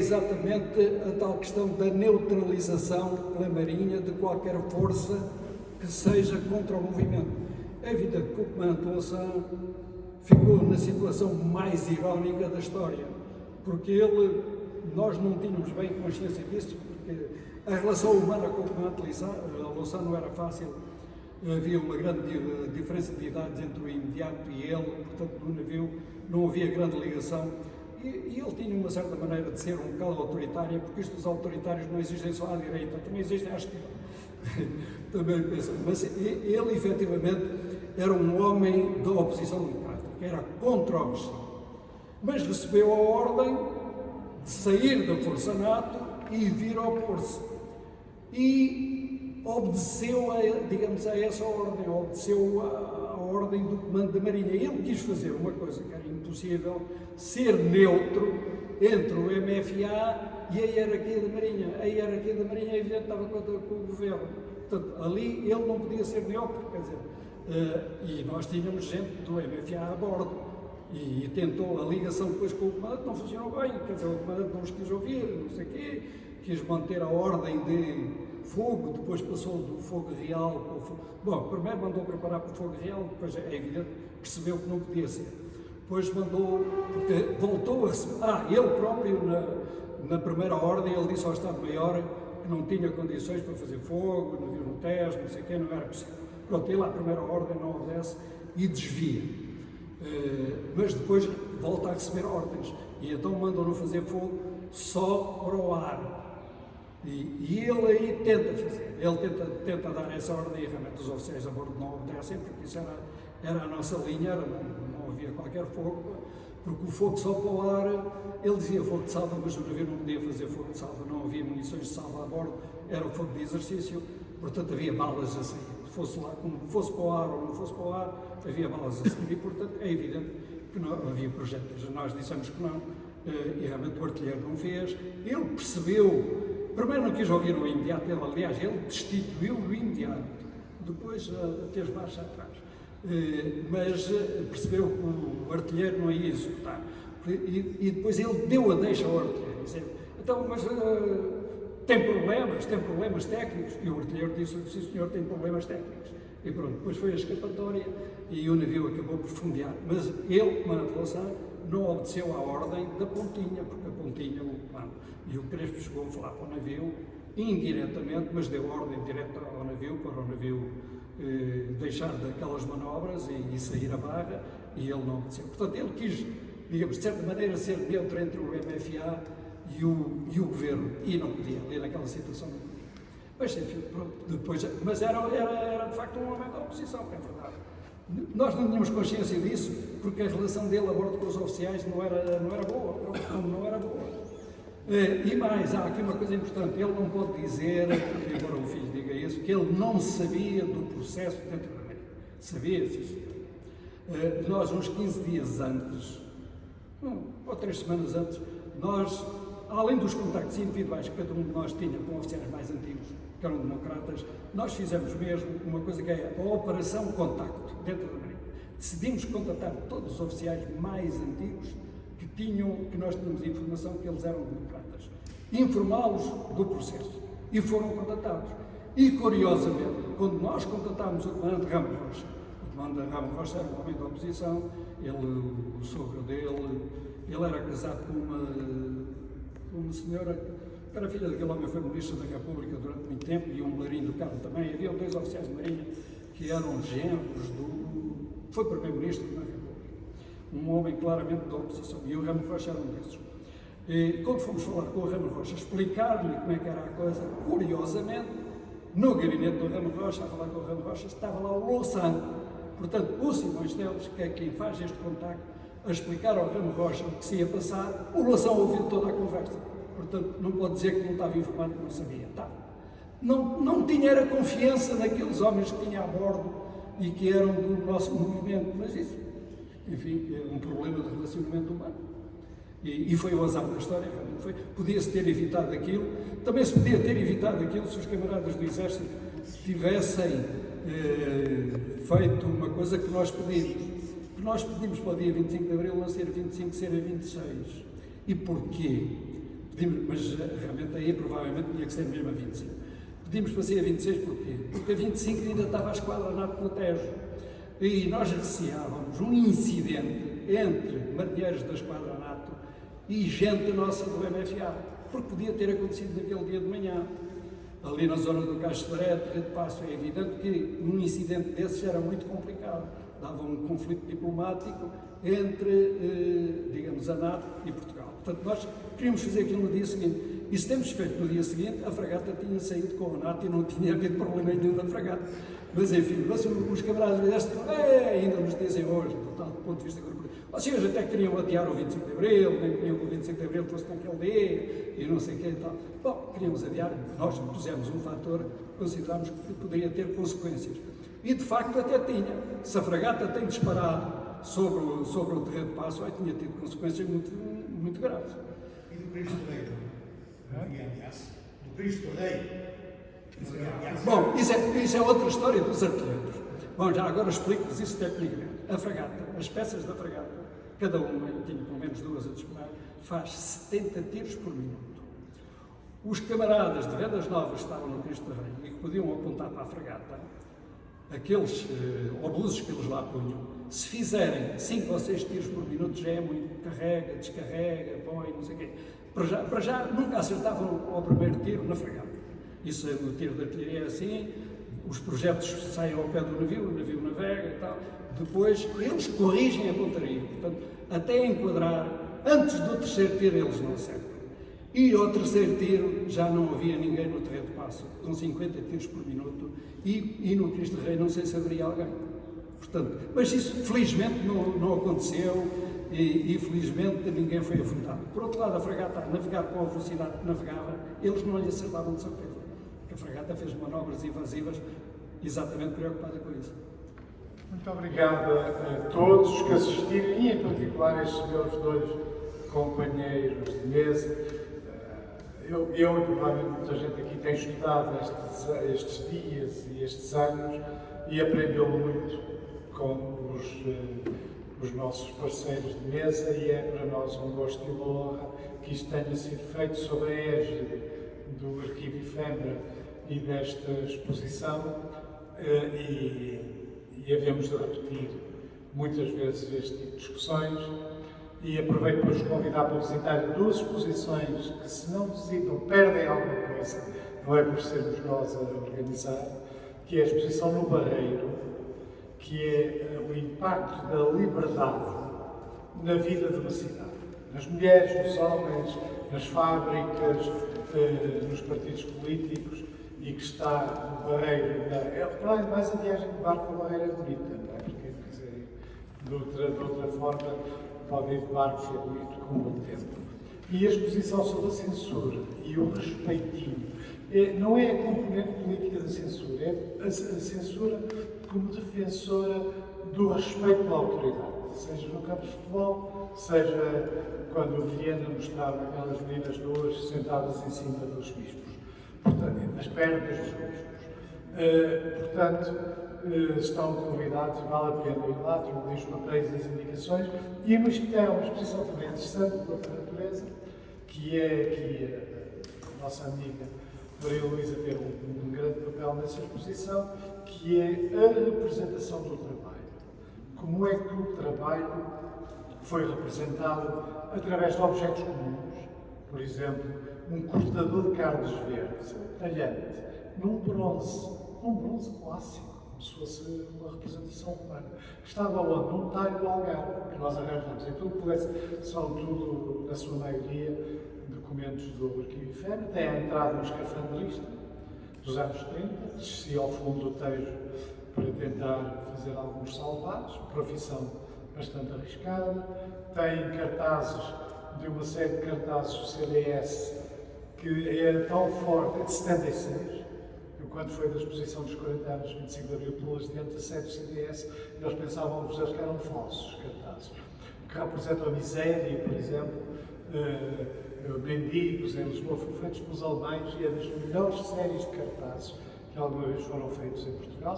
Exatamente a tal questão da neutralização pela Marinha de qualquer força que seja contra o movimento. É evidente que o comandante Louçã ficou na situação mais irónica da história, porque nós não tínhamos bem consciência disso, porque a relação humana com o comandante Louçã não era fácil. Havia uma grande diferença de idades entre o imediato e ele, portanto no navio não havia grande ligação. E ele tinha uma certa maneira de ser um bocado autoritária, porque isto dos autoritários não existem só à direita, também existem à esquerda. Também penso. Mas ele, efetivamente, era um homem da oposição democrática, era contra o regime. Mas recebeu a ordem de sair da Força NATO e vir opor-se. E obedeceu, digamos, a essa ordem, obedeceu a ordem do Comando da Marinha. Ele quis fazer uma coisa que era impossível, ser neutro entre o MFA e a hierarquia da Marinha. A hierarquia da Marinha, é evidente, estava com o governo. Portanto, ali ele não podia ser neutro, quer dizer, e nós tínhamos gente do MFA a bordo, e tentou a ligação depois com o comandante, não funcionou bem, quer dizer, o comandante não os quis ouvir, não sei o quê, quis manter a ordem de fogo, depois passou do fogo real para o fogo. Bom, primeiro mandou preparar para o fogo real, depois é evidente, percebeu que não podia ser. Depois mandou, porque voltou a receber, ele próprio na primeira ordem, ele disse ao Estado-Maior que não tinha condições para fazer fogo, não havia no teste, não sei o quê, não era possível. Pronto, ele à primeira ordem não obedece e desvia. Mas depois volta a receber ordens, e então mandam-no fazer fogo só para o ar. E ele aí tenta fazer, ele tenta dar essa ordem, e realmente os oficiais a bordo não obedecem, porque isso era a nossa linha, não havia qualquer fogo, porque o fogo só para o ar, ele dizia fogo de salva, mas o navio não podia fazer fogo de salva, não havia munições de salva a bordo, era o fogo de exercício, portanto havia balas a sair, fosse para o ar ou não fosse para o ar, havia balas a sair, e portanto é evidente que não havia projéteis. Nós dissemos que não, e realmente o artilheiro não fez. Ele percebeu, primeiro não quis ouvir o imediato, aliás, ele destituiu o imediato, depois fez marcha atrás, mas percebeu que o artilheiro não ia executar, e depois ele deu a deixa ao artilheiro, disse, então, mas tem problemas técnicos, e o artilheiro disse, sim senhor, tem problemas técnicos, e pronto, depois foi a escapatória, e o navio acabou por fundear, mas ele, comandante Louçã, não obedeceu à ordem da pontinha, porque a pontinha, o comando, e o Crespo chegou a falar para o navio, indiretamente, mas deu ordem direta ao navio, para o navio deixar daquelas manobras e sair a barra, e ele não obedeceu. Portanto, ele quis, digamos, de certa maneira, ser neutro entre o MFA e o governo, e não podia, ali naquela situação não podia. Mas, enfim, pronto, depois, mas era de facto um homem da oposição, é verdade. Nós não tínhamos consciência disso, porque a relação dele a bordo com os oficiais não era boa, não era boa. E mais, há aqui uma coisa importante, ele não pode dizer, embora o filho diga isso, que ele não sabia do processo dentro da Marinha. Sabia, sim senhor. Nós, uns 15 dias antes, ou 3 semanas antes, nós, além dos contactos individuais que cada um de nós tinha com oficiais mais antigos, que eram democratas, nós fizemos mesmo uma coisa que é a Operação Contacto, dentro da Marinha. Decidimos contatar todos os oficiais mais antigos que nós tínhamos informação que eles eram democratas, informá-los do processo, e foram contatados. E, curiosamente, quando nós contatámos o comandante Ramos Rocha, o comandante Ramos Rocha era um homem da oposição, o sogro dele, ele era casado com uma senhora que era filha daquele homem, foi ministro da República durante muito tempo, e um Marinho do Carmo também. Havia 2 oficiais de Marinha que eram genros foi primeiro-ministro da República. Um homem claramente da oposição, e o Ramos Rocha era um desses. E quando fomos falar com o Ramos Rocha, explicar-lhe como é que era a coisa, curiosamente, no gabinete do Ramos Rocha, a falar com o Ramos Rocha, estava lá o Louçã. Portanto, o Simões Teles, que é quem faz este contacto, a explicar ao Ramos Rocha o que se ia passar, o Louçã ouviu toda a conversa. Portanto, não pode dizer que não estava informado, que não sabia. Não tinha era confiança naqueles homens que tinha a bordo e que eram do nosso movimento, mas isso, enfim, é um problema de relacionamento humano. E foi o azar da história, realmente foi. Podia-se ter evitado aquilo, também se podia ter evitado aquilo se os camaradas do Exército tivessem feito uma coisa que nós pedimos. Que nós pedimos para o dia 25 de Abril não ser 25, ser a 26. E porquê? Pedimos, mas realmente aí provavelmente tinha que ser mesmo a 25. Pedimos para ser a 26 porquê? Porque a 25 ainda estava a esquadra NATO no Tejo. E nós receávamos um incidente entre marinheiros da esquadra NATO e gente nossa do MFA, porque podia ter acontecido naquele dia de manhã. Ali na zona do Caixo de Varete, Rio de Passo, é evidente que um incidente desses era muito complicado. Dava um conflito diplomático entre, digamos, a NATO e Portugal. Portanto, nós queríamos fazer aquilo no dia seguinte. E se temos feito no dia seguinte, a fragata tinha saído com a NATO e não tinha havido problema nenhum da fragata. Mas enfim, os camaradas deste ainda nos dizem hoje, do ponto de vista corporativo, vocês até queriam adiar o 25 de Abril, nem queriam que o 25 de Abril fosse naquele dia, e não sei o que e tal. Bom, queríamos adiar, nós pusemos um fator que considerámos que poderia ter consequências. E de facto até tinha. Se a fragata tem disparado sobre o terreno de Passo, aí tinha tido consequências muito graves. E do Cristo Rei? Não havia ameaça? Do Cristo Rei? Bom, isso é outra história dos artilheiros. Bom, já agora explico-vos isso tecnicamente. A fragata, as peças da fragata, cada uma, eu tinha pelo menos duas a disparar, faz 70 tiros por minuto. Os camaradas de Vendas Novas que estavam no Cristo Rei e que podiam apontar para a fragata, aqueles obusos que eles lá punham, se fizerem 5 ou 6 tiros por minuto já é muito. Carrega, descarrega, põe, não sei o quê. Para já nunca acertavam ao primeiro tiro na fragata. Isso é o tiro de artilharia é assim, os projetos saem ao pé do navio, o navio navega e tal. Depois eles corrigem a pontaria. Portanto, até enquadrar, antes do terceiro tiro eles não acertam. E ao terceiro tiro já não havia ninguém no terreno de Passo, com 50 tiros por minuto, e no Cristo Rei não sei se haveria alguém. Portanto, mas isso felizmente não aconteceu e felizmente ninguém foi afundado. Por outro lado, a fragata a navegar com a velocidade que navegava, eles não lhe acertavam de certeza. A fragata fez manobras invasivas exatamente preocupada com isso. Muito obrigado a todos os que assistiram e em particular a estes meus dois companheiros de mesa. Eu e provavelmente muita gente aqui tem estudado estes dias e estes anos e aprendeu muito com os nossos parceiros de mesa e é para nós um gosto e uma honra que isto tenha sido feito sob a égide do Arquivo Efêmera e desta exposição e havemos de repetir muitas vezes este tipo de discussões e aproveito para os convidar para visitar duas exposições que se não visitam perdem alguma coisa, não é por sermos nós a organizar, que é a exposição no Barreiro, que é o impacto da liberdade na vida de uma cidade, nas mulheres, nos homens, nas fábricas, nos partidos políticos, e que está no Barreiro. Mais a viagem de barco no Barreiro é bonita, não é? Porque quem quiser ir de outra forma pode ir de barco, é bonito com o tempo. E a exposição sobre a censura e o respeitinho não é a componente política da censura, é a censura como defensora do respeito pela autoridade, seja no campo de futebol, seja quando o Vilhena mostrava aquelas meninas nuas sentadas em cima dos bispos, portanto, nas pernas dos bispos. Portanto, estão convidados, vale a pena ir lá, tem os papéis e as indicações, e uma exposição também interessante de outra natureza, que é aqui a nossa amiga Maria Luísa ter um grande papel nessa exposição, que é a representação do trabalho. Como é que o trabalho foi representado através de objetos comuns, por exemplo, um cortador de carnes verdes, talhante, num bronze clássico, como se fosse uma representação humana. Estava onde? Num talho do Algarve, que nós arranjamos. Então, são tudo, na sua maioria, documentos do Arquivo Efêmera. Tem a entrada no escafandrista dos anos 30, descia ao fundo do Tejo para tentar fazer alguns salvados, profissão bastante arriscada. Tem cartazes, de uma série de cartazes do CDS, que era tão forte, é de 76, quando foi da exposição dos 40 anos, 25 de Abril, pelas diante da sede do CDS, eles pensavam que eram falsos cartazes, que representam a miséria, por exemplo, mendigos em Lisboa, foram feitos pelos alemães e é das melhores séries de cartazes que alguma vez foram feitos em Portugal.